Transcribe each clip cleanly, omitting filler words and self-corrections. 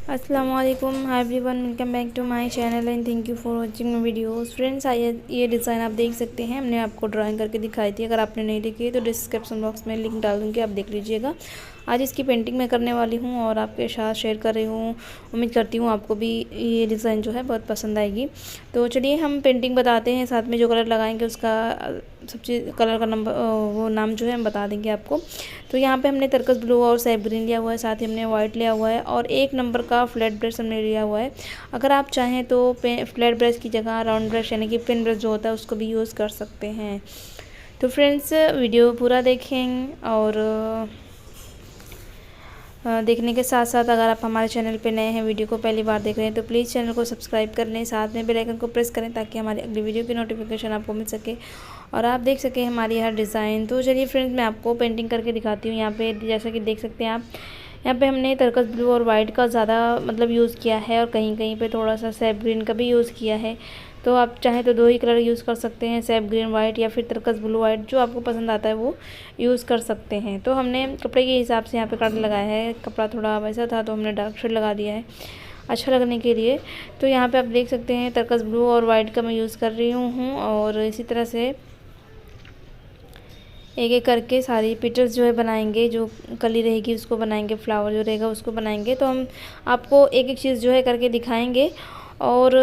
अस्सलामुअलैकुम, hi everyone, welcome back to my channel and thank you for watching my videos. Friends, ये design आप देख सकते हैं, हमने आपको ड्राइंग करके दिखाई थी। अगर आपने नहीं देखी तो डिस्क्रिप्शन बॉक्स में लिंक डाल दूँगी, आप देख लीजिएगा। आज इसकी पेंटिंग मैं करने वाली हूँ और आपके साथ शेयर कर रही हूँ। उम्मीद करती हूँ आपको भी ये डिज़ाइन जो है बहुत पसंद आएगी। तो चलिए हम पेंटिंग बताते हैं, साथ में जो कलर लगाएंगे उसका सब चीज़ कलर का नंबर वो नाम जो है हम बता देंगे आपको। तो यहाँ पे हमने तरकस ब्लू और सैफ ग्रीन लिया हुआ है, साथ ही हमने वाइट लिया हुआ है और 1 नंबर का फ्लैट ब्रश हमने लिया हुआ है। अगर आप चाहें तो फ्लैट ब्रश की जगह राउंड ब्रश यानी कि पिन ब्रश जो होता है उसको भी यूज़ कर सकते हैं। तो फ्रेंड्स, वीडियो पूरा देखें और देखने के साथ साथ अगर आप हमारे चैनल पे नए हैं, वीडियो को पहली बार देख रहे हैं, तो प्लीज़ चैनल को सब्सक्राइब कर लें, साथ में बेल आइकन को प्रेस करें ताकि हमारी अगली वीडियो की नोटिफिकेशन आपको मिल सके और आप देख सकें हमारी हर डिज़ाइन। तो चलिए फ्रेंड्स, मैं आपको पेंटिंग करके दिखाती हूँ। यहाँ पे जैसा कि देख सकते हैं आप, यहाँ पे हमने तरकस ब्लू और वाइट का ज़्यादा यूज़ किया है और कहीं कहीं पे थोड़ा सा सैफ ग्रीन का भी यूज़ किया है। तो आप चाहें तो 2 ही कलर यूज़ कर सकते हैं, सैफ ग्रीन वाइट या फिर तरकस ब्लू वाइट, जो आपको पसंद आता है वो यूज़ कर सकते हैं। तो हमने कपड़े के हिसाब से यहाँ पे कट लगाया है। कपड़ा थोड़ा वैसा था तो हमने डार्क शेड लगा दिया है अच्छा लगने के लिए। तो यहाँ पे आप देख सकते हैं तरकस ब्लू और वाइट का मैं यूज़ कर रही हूँ और इसी तरह से एक एक करके सारी पिक्चर्स जो है बनाएंगे। जो कली रहेगी उसको बनाएंगे, फ्लावर जो रहेगा उसको बनाएंगे। तो हम आपको एक एक चीज़ जो है करके दिखाएंगे और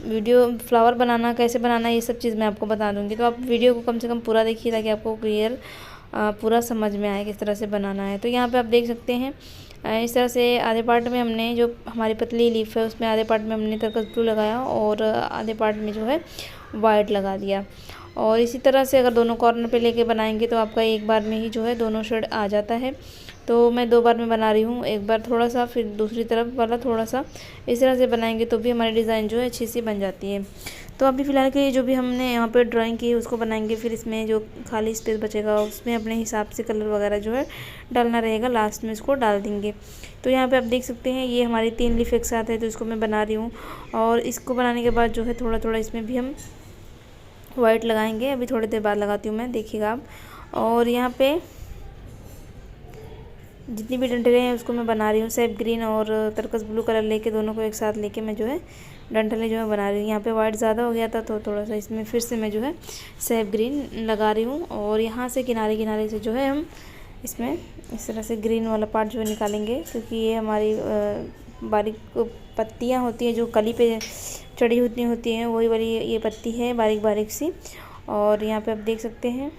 वीडियो फ्लावर बनाना कैसे बनाना ये सब चीज़ मैं आपको बता दूंगी। तो आप वीडियो को कम से कम पूरा देखिए ताकि आपको क्लियर पूरा समझ में आए किस तरह से बनाना है। तो यहाँ पे आप देख सकते हैं इस तरह से आधे पार्ट में हमने जो हमारी पतली लीफ है उसमें आधे पार्ट में हमने तरकस ब्लू लगाया और आधे पार्ट में जो है वाइट लगा दिया। और इसी तरह से अगर दोनों कॉर्नर पे लेके बनाएंगे तो आपका एक बार में ही जो है दोनों शेड आ जाता है। तो मैं 2 बार में बना रही हूँ, एक बार थोड़ा सा फिर दूसरी तरफ वाला थोड़ा सा। इस तरह से बनाएंगे तो भी हमारी डिज़ाइन जो है अच्छी सी बन जाती है। तो अभी फ़िलहाल के लिए जो भी हमने यहाँ पे ड्राइंग की है उसको बनाएंगे, फिर इसमें जो खाली स्पेस बचेगा उसमें अपने हिसाब से कलर वगैरह जो है डालना रहेगा, लास्ट में इसको डाल देंगे। तो यहाँ पे आप देख सकते हैं ये हमारी 3 लीफ एक साथ है, तो इसको मैं बना रही हूँ और इसको बनाने के बाद जो है थोड़ा थोड़ा इसमें भी हम वाइट लगाएंगे। अभी थोड़ी देर बाद लगाती हूँ मैं, देखिएगा आप। और यहाँ पे जितनी भी डंठलें हैं उसको मैं बना रही हूँ सैफ ग्रीन और तरकस ब्लू कलर लेके, दोनों को एक साथ लेके मैं जो है डंठलें जो है बना रही हूँ। यहाँ पे वाइट ज़्यादा हो गया था तो थोड़ा सा इसमें फिर से मैं जो है सैफ ग्रीन लगा रही हूँ। और यहाँ से किनारे किनारे से जो है हम इसमें इस तरह से ग्रीन वाला पार्ट जो है निकालेंगे, क्योंकि ये हमारी बारीक पत्तियाँ होती हैं जो कली पे चढ़ी होती हैं, वही वाली ये पत्ती है बारीक बारीक सी। और यहाँ पे आप देख सकते हैं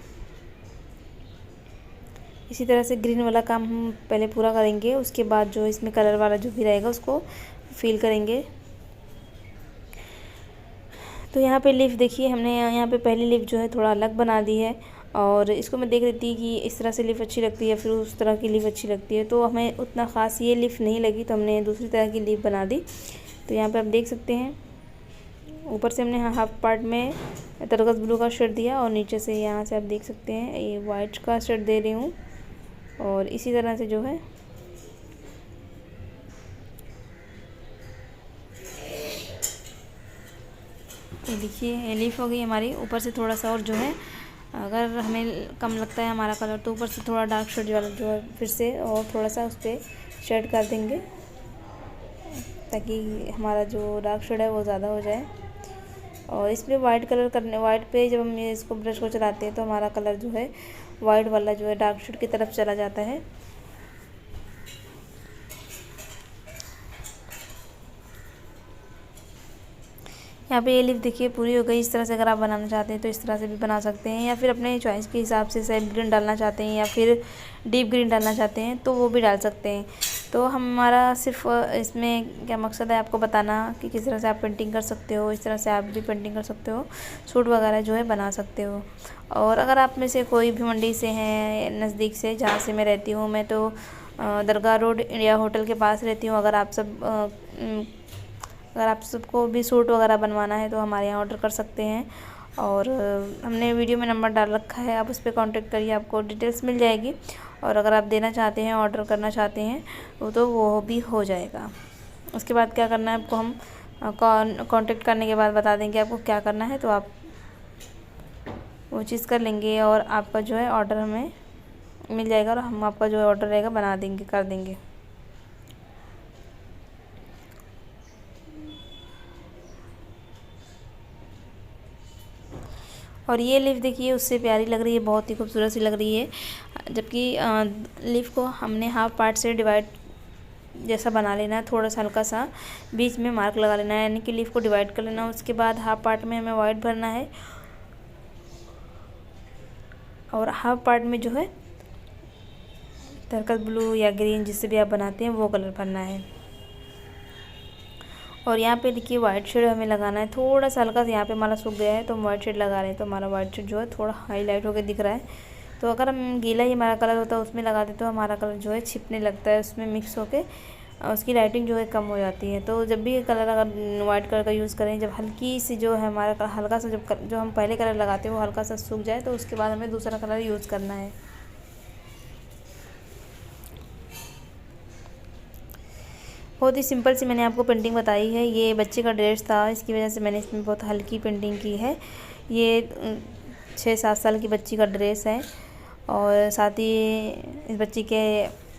इसी तरह से ग्रीन वाला काम हम पहले पूरा करेंगे, उसके बाद जो इसमें कलर वाला जो भी रहेगा उसको फिल करेंगे। तो यहाँ पे लीफ देखिए, हमने यहाँ पे पहली लीफ जो है थोड़ा अलग बना दी है और इसको मैं देख रही थी कि इस तरह से लीफ अच्छी लगती है फिर उस तरह की लीफ अच्छी लगती है, तो हमें उतना ख़ास ये लीफ नहीं लगी तो हमने दूसरी तरह की लीफ बना दी। तो यहाँ पे आप देख सकते हैं ऊपर से हमने हाफ पार्ट में तरकस ब्लू का शेड दिया और नीचे से यहाँ से आप देख सकते हैं ये वाइट का शेड दे रही हूँ। और इसी तरह से जो है ये देखिए लीफ हो गई हमारी। ऊपर से थोड़ा सा और जो है अगर हमें कम लगता है हमारा कलर तो ऊपर से थोड़ा डार्क शेड वाला जो है फिर से और थोड़ा सा उस पर शेड कर देंगे ताकि हमारा जो डार्क शेड है वो ज़्यादा हो जाए। और इस पर वाइट कलर करने, वाइट पे जब हम ये इसको ब्रश को चलाते हैं तो हमारा कलर जो है वाइट वाला जो है डार्क शेड की तरफ चला जाता है। यहाँ पे ये लीफ देखिए पूरी हो गई। इस तरह से अगर आप बनाना चाहते हैं तो इस तरह से भी बना सकते हैं, या फिर अपने चॉइस के हिसाब से सैफ ग्रीन डालना चाहते हैं या फिर डीप ग्रीन डालना चाहते हैं तो वो भी डाल सकते हैं। तो हमारा सिर्फ इसमें क्या मकसद है आपको बताना कि किस तरह से आप पेंटिंग कर सकते हो, इस तरह से आप भी पेंटिंग कर सकते हो, सूट वगैरह जो है बना सकते हो। और अगर आप में से कोई भी मंडी से हैं नज़दीक से, जहाँ से मैं रहती हूँ, मैं तो दरगाह रोड इंडिया होटल के पास रहती हूँ। अगर आप सबको भी सूट वगैरह बनवाना है तो हमारे यहाँ ऑर्डर कर सकते हैं। और हमने वीडियो में नंबर डाल रखा है, आप उस पर कांटेक्ट करिए, आपको डिटेल्स मिल जाएगी। और अगर आप देना चाहते हैं, ऑर्डर करना चाहते हैं तो वो भी हो जाएगा। उसके बाद क्या करना है आपको, हम कांटेक्ट करने के बाद बता देंगे आपको क्या करना है, तो आप वो चीज़ कर लेंगे और आपका जो है ऑर्डर हमें मिल जाएगा और हम आपका जो ऑर्डर रहेगा बना देंगे, कर देंगे। और ये लीफ देखिए उससे प्यारी लग रही है, बहुत ही खूबसूरत सी लग रही है। जबकि लीफ को हमने हाफ पार्ट से डिवाइड जैसा बना लेना है, थोड़ा सा हल्का सा बीच में मार्क लगा लेना है, यानी कि लीफ को डिवाइड कर लेना है। उसके बाद हाफ पार्ट में हमें वाइट भरना है और हाफ पार्ट में जो है टर्कस ब्लू या ग्रीन जिससे भी आप बनाते हैं वो कलर भरना है। और यहाँ पे देखिए वाइट शेड हमें लगाना है, थोड़ा सा हल्का सा यहाँ पे हमारा सूख गया है तो हम वाइट शेड लगा रहे हैं, तो हमारा वाइट शेड जो है थोड़ा हाईलाइट होकर दिख रहा है। तो अगर हम गीला ही हमारा कलर होता है उसमें लगाते तो हमारा कलर जो है छिपने लगता है, उसमें मिक्स होके उसकी लाइटिंग जो है कम हो जाती है। तो जब भी कलर अगर वाइट कलर का यूज़ करें, जब हल्की सी जो है हमारा हल्का सा जो हम पहले कलर लगाते हैं वो हल्का सा सूख जाए तो उसके बाद हमें दूसरा कलर यूज़ करना है। बहुत ही सिंपल सी मैंने आपको पेंटिंग बताई है। ये बच्चे का ड्रेस था, इसकी वजह से मैंने इसमें बहुत हल्की पेंटिंग की है। ये 6-7 साल की बच्ची का ड्रेस है और साथ ही इस बच्ची के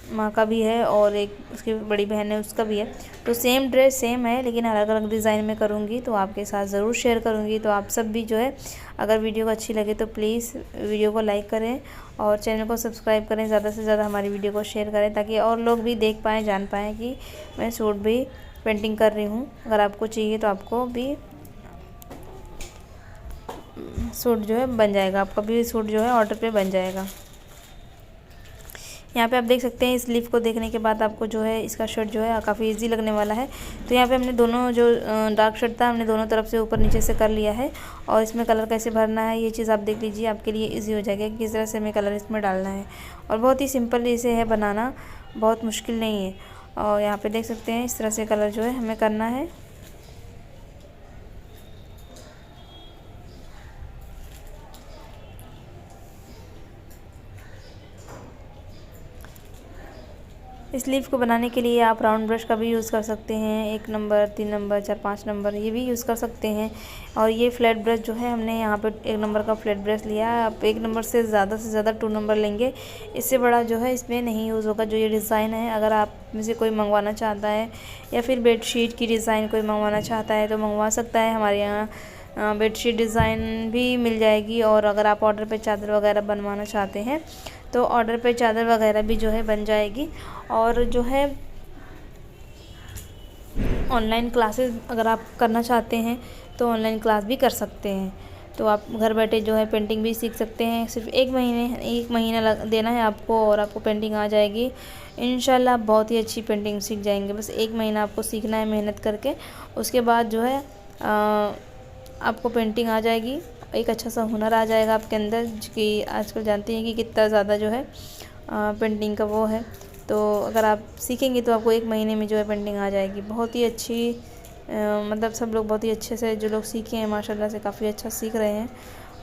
माँ का भी है और एक उसकी बड़ी बहन है उसका भी है। तो सेम ड्रेस सेम है लेकिन अलग अलग डिज़ाइन में करूँगी तो आपके साथ ज़रूर शेयर करूँगी। तो आप सब भी जो है अगर वीडियो को अच्छी लगे तो प्लीज़ वीडियो को लाइक करें और चैनल को सब्सक्राइब करें, ज़्यादा से ज़्यादा हमारी वीडियो को शेयर करें ताकि और लोग भी देख पाएँ, जान पाएँ कि मैं सूट भी पेंटिंग कर रही हूँ। अगर आपको चाहिए तो आपको भी सूट जो है बन जाएगा, आपका भी सूट जो है ऑर्डर पे बन जाएगा। यहाँ पे आप देख सकते हैं इस लीफ को देखने के बाद आपको जो है इसका शर्ट जो है काफ़ी इजी लगने वाला है। तो यहाँ पे हमने दोनों जो डार्क शर्ट था हमने दोनों तरफ से ऊपर नीचे से कर लिया है और इसमें कलर कैसे भरना है ये चीज़ आप देख लीजिए, आपके लिए इजी हो जाएगा कि किस तरह से हमें कलर इसमें डालना है। और बहुत ही सिंपल इसे है बनाना, बहुत मुश्किल नहीं है। और यहाँ पर देख सकते हैं इस तरह से कलर जो है हमें करना है। इस लीफ को बनाने के लिए आप राउंड ब्रश का भी यूज़ कर सकते हैं, 1 नंबर, 3 नंबर, 4, 5 नंबर ये भी यूज़ कर सकते हैं। और ये फ्लैट ब्रश जो है हमने यहाँ पे 1 नंबर का फ्लैट ब्रश लिया है। आप 1 नंबर से ज़्यादा 2 नंबर लेंगे, इससे बड़ा जो है इसमें नहीं यूज़ होगा। जो ये डिज़ाइन है अगर आप में से कोई मंगवाना चाहता है या फिर बेडशीट की डिज़ाइन कोई मंगवाना चाहता है तो मंगवा सकता है। हमारे यहाँ बेडशीट डिज़ाइन भी मिल जाएगी और अगर आप ऑर्डर पे चादर वगैरह बनवाना चाहते हैं तो ऑर्डर पे चादर वगैरह भी जो है बन जाएगी। और जो है ऑनलाइन क्लासेस अगर आप करना चाहते हैं तो ऑनलाइन क्लास भी कर सकते हैं। तो आप घर बैठे जो है पेंटिंग भी सीख सकते हैं। सिर्फ 1 महीना देना है आपको और आपको पेंटिंग आ जाएगी इंशाल्लाह। आप बहुत ही अच्छी पेंटिंग सीख जाएंगे। बस 1 महीना आपको सीखना है मेहनत करके, उसके बाद जो है आपको पेंटिंग आ जाएगी, एक अच्छा सा हुनर आ जाएगा आपके अंदर। कि आजकल जानते हैं कि कितना ज़्यादा जो है पेंटिंग का वो है। तो अगर आप सीखेंगे तो आपको 1 महीने में जो है पेंटिंग आ जाएगी। बहुत ही अच्छी मतलब सब लोग बहुत ही अच्छे से जो लोग सीखे हैं माशाल्लाह से काफ़ी अच्छा सीख रहे हैं,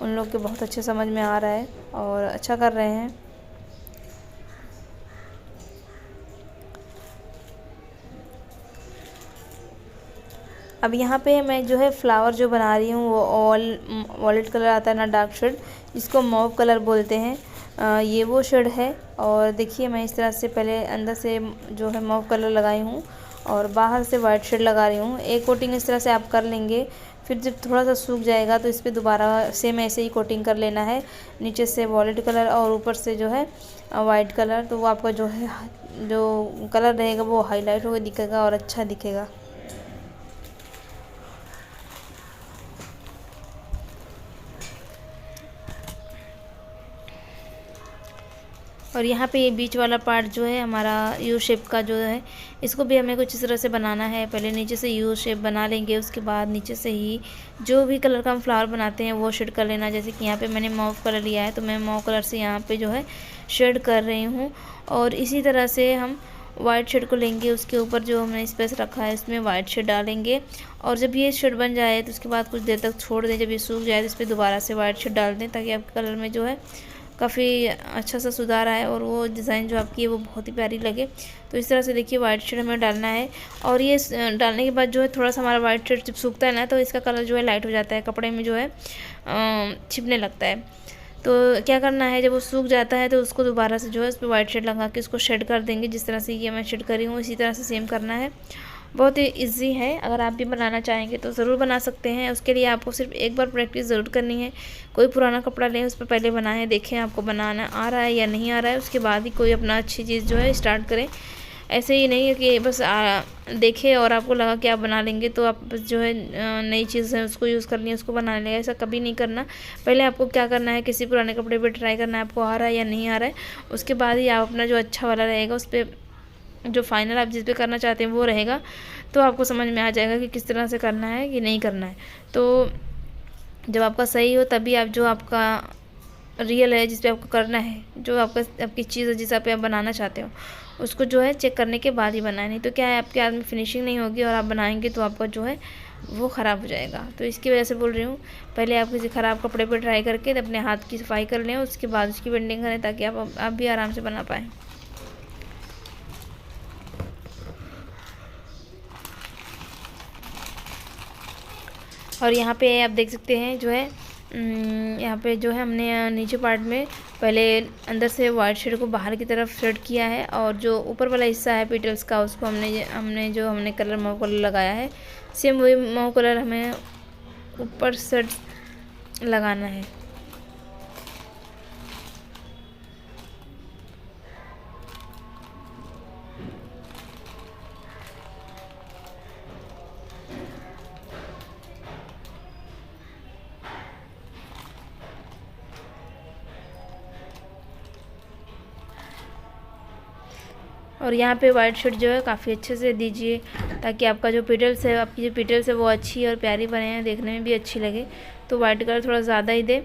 उन लोग के बहुत अच्छे समझ में आ रहा है और अच्छा कर रहे हैं। अब यहाँ पे मैं जो है फ्लावर जो बना रही हूँ वो वॉलेट कलर आता है ना, डार्क शेड जिसको मॉव कलर बोलते हैं, ये वो शेड है। और देखिए मैं इस तरह से पहले अंदर से जो है मॉव कलर लगाई हूँ और बाहर से वाइट शेड लगा रही हूँ। एक कोटिंग इस तरह से आप कर लेंगे, फिर जब थोड़ा सा सूख जाएगा तो इस पर दोबारा सेम ऐसे ही कोटिंग कर लेना है, नीचे से वॉलेट कलर और ऊपर से जो है वाइट कलर। तो वो आपका जो है जो कलर रहेगा वो हाईलाइट होकर दिखेगा और अच्छा दिखेगा। और यहाँ पे ये बीच वाला पार्ट जो है हमारा यू शेप का जो है, इसको भी हमें कुछ इस तरह से बनाना है। पहले नीचे से यू शेप बना लेंगे, उसके बाद नीचे से ही जो भी कलर का हम फ्लावर बनाते हैं वो शेड कर लेना। जैसे कि यहाँ पे मैंने मॉव कलर लिया है तो मैं मॉव कलर से यहाँ पे जो है शेड कर रही हूँ। और इसी तरह से हम वाइट शेड को लेंगे, उसके ऊपर जो हमने स्पेस रखा है इसमें वाइट शेड डालेंगे। और जब ये शेड बन जाए तो उसके बाद कुछ देर तक छोड़ दें, जब ये सूख जाए तो इस पर दोबारा से वाइट शेड डाल दें ताकि आपके कलर में जो है काफ़ी अच्छा सा सुधार आए और वो डिज़ाइन जो आपकी है वो बहुत ही प्यारी लगे। तो इस तरह से देखिए वाइट शेड हमें डालना है। और ये डालने के बाद जो है थोड़ा सा हमारा वाइट शेड जब सूखता है ना तो इसका कलर जो है लाइट हो जाता है, कपड़े में जो है छिपने लगता है। तो क्या करना है, जब वो सूख जाता है तो उसको दोबारा से जो है उस पर वाइट शेड लगा के उसको शेड कर देंगे। जिस तरह से ये मैं शेड करी हूँ इसी तरह से सेम करना है। बहुत ही ईजी है। अगर आप भी बनाना चाहेंगे तो ज़रूर बना सकते हैं। उसके लिए आपको सिर्फ एक बार प्रैक्टिस ज़रूर करनी है। कोई पुराना कपड़ा लें, उस पर पहले बनाएं, देखें आपको बनाना आ रहा है या नहीं आ रहा है, उसके बाद ही कोई अपना अच्छी चीज़ जो है स्टार्ट करें। ऐसे ही नहीं है कि बस देखें और आपको लगा कि आप बना लेंगे तो आप बस जो है नई चीज़ है उसको यूज़ करनी है, उसको बना लेंगे। ऐसा कभी नहीं करना। पहले आपको क्या करना है, किसी पुराने कपड़े पे ट्राई करना है आपको आ रहा है या नहीं आ रहा है। उसके बाद ही आप अपना जो अच्छा वाला रहेगा उस पर जो फाइनल आप जिस पे करना चाहते हैं वो रहेगा, तो आपको समझ में आ जाएगा कि किस तरह से करना है कि नहीं करना है। तो जब आपका सही हो तभी आप जो आपका रियल है जिस पे आपको करना है, जो आपकी चीज़ है जिस पे आप बनाना चाहते हो, उसको जो है चेक करने के बाद ही बनाए। नहीं तो क्या है, आपके हाथ में फिनिशिंग नहीं होगी और आप बनाएंगे तो आपका जो है वो ख़राब हो जाएगा। तो इसकी वजह से बोल रही हूँ, पहले आप किसी ख़राब कपड़े पर ट्राई करके अपने हाथ की सफाई कर लें, उसके बाद उसकी पेंटिंग करें ताकि आप भी आराम से बना पाएँ। और यहाँ पे आप देख सकते हैं जो है यहाँ पे जो है हमने नीचे पार्ट में पहले अंदर से वाइट शेड को बाहर की तरफ शेड किया है, और जो ऊपर वाला हिस्सा है पेटल्स का उसको हमने कलर मऊ कलर लगाया है। सेम वही मऊ कलर हमें ऊपर शेड लगाना है। और यहाँ पे वाइट शेड जो है काफ़ी अच्छे से दीजिए ताकि आपका जो पेटल्स है, आपकी जो पेटल्स है वो अच्छी और प्यारी बने हैं, देखने में भी अच्छी लगे। तो वाइट कलर थोड़ा ज़्यादा ही दे।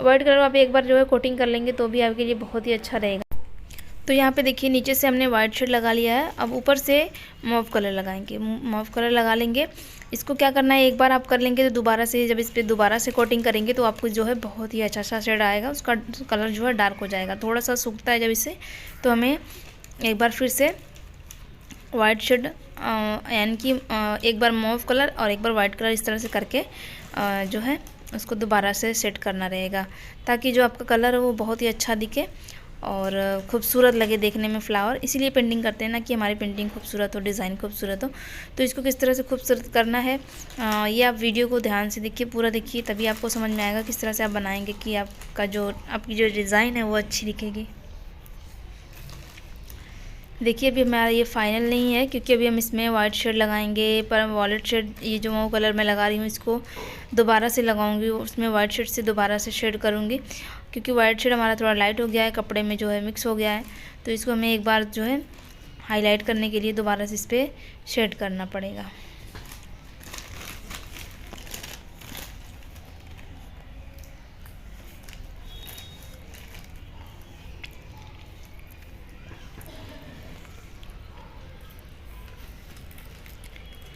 वाइट कलर आप एक बार जो है कोटिंग कर लेंगे तो भी आपके लिए बहुत ही अच्छा रहेगा। तो यहाँ पे देखिए नीचे से हमने वाइट शेड लगा लिया है। अब ऊपर से मॉव कलर लगाएंगे, मॉव कलर लगा लेंगे। इसको क्या करना है, एक बार आप कर लेंगे तो दोबारा से जब इस पर दोबारा से कोटिंग करेंगे तो आपको जो है बहुत ही अच्छा सा शेड आएगा, उसका कलर जो है डार्क हो जाएगा। थोड़ा सा सूखता है जब इसे, तो हमें एक बार फिर से वाइट शेड यानी कि एक बार मॉव कलर और एक बार वाइट कलर इस तरह से करके जो है उसको दोबारा से सेट करना रहेगा, ताकि जो आपका कलर है वो बहुत ही अच्छा दिखे और खूबसूरत लगे देखने में फ्लावर। इसीलिए पेंटिंग करते हैं ना कि हमारी पेंटिंग खूबसूरत हो, डिज़ाइन खूबसूरत हो। तो इसको किस तरह से खूबसूरत करना है ये आप वीडियो को ध्यान से देखिए, पूरा देखिए, तभी आपको समझ में आएगा किस तरह से आप बनाएंगे कि आपकी जो डिज़ाइन है वो अच्छी दिखेगी। देखिए अभी हमारा ये फाइनल नहीं है क्योंकि अभी हम इसमें वाइट शेड लगाएंगे, पर वॉलेट शेड ये जो मऊ कलर मैं लगा रही हूँ इसको दोबारा से लगाऊंगी, उसमें वाइट शेड से दोबारा से शेड करूँगी क्योंकि वाइट शेड हमारा थोड़ा लाइट हो गया है, कपड़े में जो है मिक्स हो गया है। तो इसको हमें एक बार जो है हाईलाइट करने के लिए दोबारा से इस पर शेड करना पड़ेगा।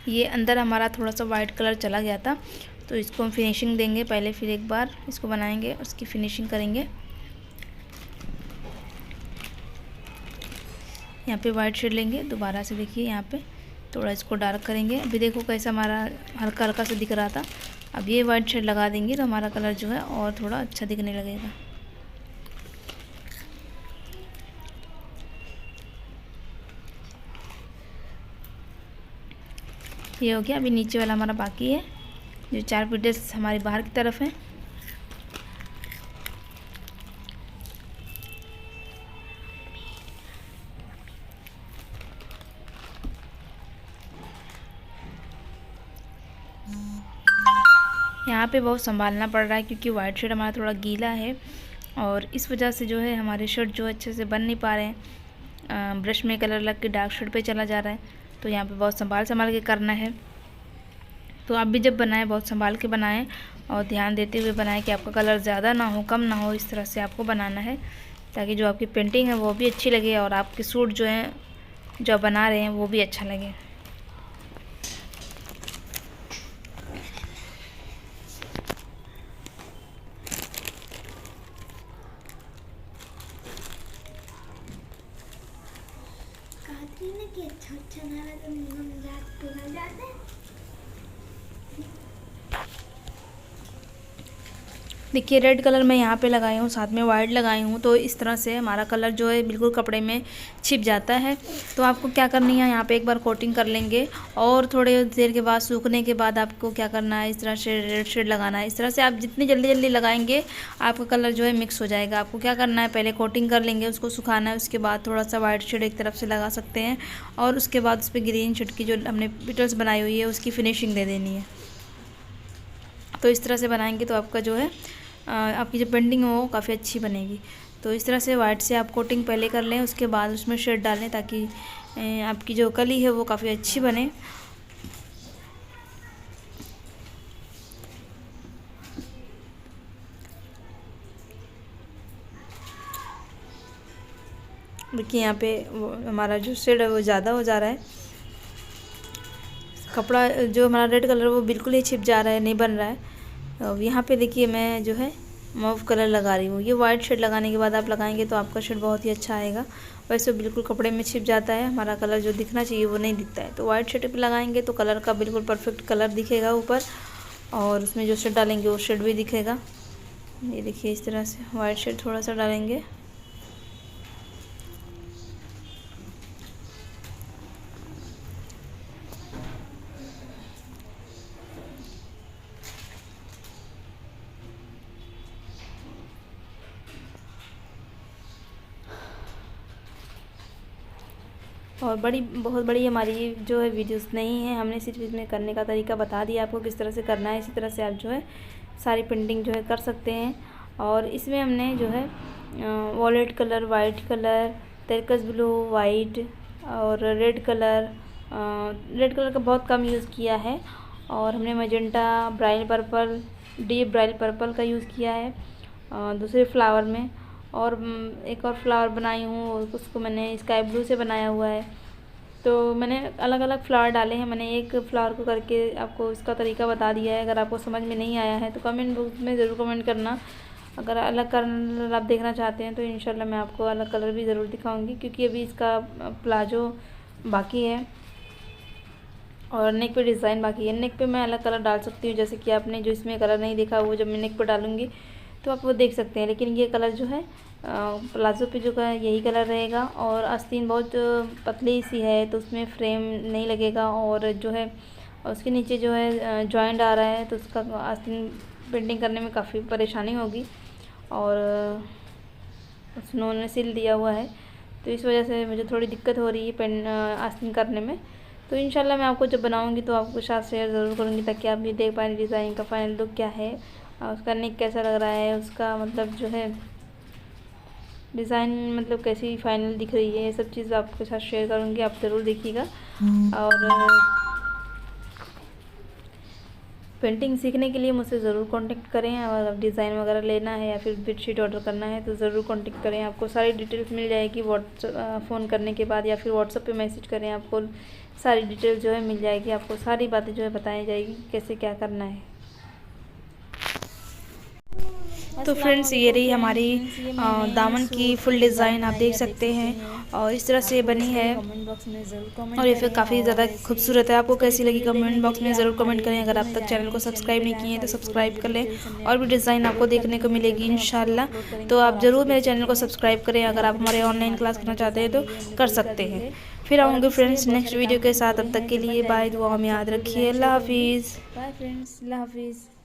ये अंदर हमारा थोड़ा सा वाइट कलर चला गया था, तो इसको हम फिनिशिंग देंगे पहले, फिर एक बार इसको बनाएंगे, उसकी फिनिशिंग करेंगे। यहाँ पे वाइट शेड लेंगे दोबारा से, देखिए यहाँ पे थोड़ा इसको डार्क करेंगे। अभी देखो कैसा हमारा हल्का हल्का सा दिख रहा था, अब ये वाइट शेड लगा देंगे तो हमारा कलर जो है और थोड़ा अच्छा दिखने लगेगा। ये हो गया। अभी नीचे वाला हमारा बाकी है, जो 4 पेटल्स हमारे बाहर की तरफ है। यहाँ पे बहुत संभालना पड़ रहा है क्योंकि वाइट शेड हमारा थोड़ा गीला है और इस वजह से जो है हमारे शेड जो अच्छे से बन नहीं पा रहे हैं। ब्रश में कलर लग के डार्क शेड पे चला जा रहा है, तो यहाँ पे बहुत संभाल के करना है। तो आप भी जब बनाएं बहुत संभाल के बनाएं और ध्यान देते हुए बनाएं कि आपका कलर ज़्यादा ना हो, कम ना हो, इस तरह से आपको बनाना है ताकि जो आपकी पेंटिंग है वो भी अच्छी लगे और आपके सूट जो हैं जो बना रहे हैं वो भी अच्छा लगे। देखिए रेड कलर मैं यहाँ पे लगाई हूँ, साथ में वाइट लगाई हूँ, तो इस तरह से हमारा कलर जो है बिल्कुल कपड़े में छिप जाता है। तो आपको क्या करनी है, यहाँ पे एक बार कोटिंग कर लेंगे और थोड़ी देर के बाद सूखने के बाद आपको क्या करना है, इस तरह से रेड शेड लगाना है। इस तरह से आप जितनी जल्दी जल्दी लगाएंगे आपका कलर जो है मिक्स हो जाएगा। आपको क्या करना है, पहले कोटिंग कर लेंगे, उसको सुखाना है, उसके बाद थोड़ा सा वाइट शेड एक तरफ से लगा सकते हैं और उसके बाद उस पर ग्रीन शेड की जो हमने पेटल्स बनाई हुई है उसकी फिनिशिंग दे देनी है। तो इस तरह से बनाएंगे तो आपका जो है आपकी जो पेंटिंग हो वो काफ़ी अच्छी बनेगी। तो इस तरह से वाइट से आप कोटिंग पहले कर लें, उसके बाद उसमें शेड डालें ताकि आपकी जो कली है वो काफ़ी अच्छी बने। देखिए यहाँ पे हमारा जो शेड है वो ज़्यादा हो जा रहा है, कपड़ा जो हमारा रेड कलर वो बिल्कुल ही छिप जा रहा है, नहीं बन रहा है। अब यहाँ पे देखिए मैं जो है मॉव कलर लगा रही हूँ। ये वाइट शेड लगाने के बाद आप लगाएंगे तो आपका शेड बहुत ही अच्छा आएगा। वैसे बिल्कुल कपड़े में छिप जाता है, हमारा कलर जो दिखना चाहिए वो नहीं दिखता है। तो वाइट शेड पे लगाएंगे तो कलर का बिल्कुल परफेक्ट कलर दिखेगा ऊपर, और उसमें जो शेड डालेंगे वो शेड भी दिखेगा। ये देखिए इस तरह से वाइट शेड थोड़ा सा डालेंगे। और बहुत बड़ी हमारी जो है वीडियोस नहीं है, हमने सिर्फ इसमें करने का तरीका बता दिया आपको किस तरह से करना है। इसी तरह से आप जो है सारी पेंटिंग जो है कर सकते हैं। और इसमें हमने जो है violet colour, white colour, Turks blue, white और रेड कलर का बहुत कम यूज़ किया है। और हमने मजेंटा, ब्राइल पर्पल, डीप ब्राइल पर्पल का यूज़ किया है दूसरे फ्लावर में। और एक और फ्लावर बनाई हूँ, उसको मैंने स्काई ब्लू से बनाया हुआ है। तो मैंने अलग अलग फ्लावर डाले हैं। मैंने एक फ्लावर को करके आपको इसका तरीका बता दिया है। अगर आपको समझ में नहीं आया है तो कमेंट बॉक्स में ज़रूर कमेंट करना। अगर अलग कलर आप देखना चाहते हैं तो इंशाल्लाह मैं आपको अलग कलर भी ज़रूर दिखाऊंगी, क्योंकि अभी इसका प्लाजो बाकी है और नेक पे डिज़ाइन बाकी है। नेक पे मैं अलग कलर डाल सकती हूँ, जैसे कि आपने जो इसमें कलर नहीं देखा वो जब मैं नेक पे डालूँगी तो आप वो देख सकते हैं। लेकिन ये कलर जो है प्लाज़ो पे जो है यही कलर रहेगा। और आस्तीन बहुत पतली सी है तो उसमें फ्रेम नहीं लगेगा, और जो है उसके नीचे जो है जॉइंट आ रहा है तो उसका आस्तीन पेंटिंग करने में काफ़ी परेशानी होगी। और उन्होंने सिल दिया हुआ है तो इस वजह से मुझे थोड़ी दिक्कत हो रही है आस्तीन करने में। तो इंशाल्लाह मैं आपको जब बनाऊंगी तो आपको साथ शेयर ज़रूर करूँगी ताकि आप भी देख पाएँ डिज़ाइन का फाइनल लुक क्या है, उसका नेक कैसा लग रहा है, उसका मतलब जो है डिज़ाइन मतलब कैसी फाइनल दिख रही है। ये सब चीज़ आपके साथ शेयर करूँगी, आप ज़रूर देखिएगा। और पेंटिंग सीखने के लिए मुझसे ज़रूर कांटेक्ट करें, और डिज़ाइन वगैरह लेना है या फिर बेडशीट ऑर्डर करना है तो ज़रूर कांटेक्ट करें। आपको सारी डिटेल्स मिल जाएगी फ़ोन करने के बाद, या फिर व्हाट्सएप पे मैसेज करें, आपको सारी डिटेल जो है मिल जाएगी। आपको सारी बातें जो है बताई जाएगी कैसे क्या करना है। तो फ्रेंड्स ये रही हमारी दामन की फुल डिज़ाइन, आप देख सकते हैं और इस तरह से बनी है। और ये फिर काफ़ी ज़्यादा खूबसूरत है। आपको कैसी लगी कमेंट बॉक्स में ज़रूर कमेंट करें। अगर आप तक चैनल को सब्सक्राइब नहीं किए हैं तो सब्सक्राइब कर लें, और भी डिज़ाइन आपको देखने को मिलेगी इंशाल्लाह। तो आप ज़रूर मेरे चैनल को सब्सक्राइब करें। अगर आप हमारे ऑनलाइन क्लास करना चाहते हैं तो कर सकते हैं। फिर आऊँगी फ्रेंड्स नेक्स्ट वीडियो के साथ। अब तक के लिए बाय, दुआ में याद रखिए। अल्लाह हाफिज़। बाय फ्रेंड्स, अल्लाह हाफिज़।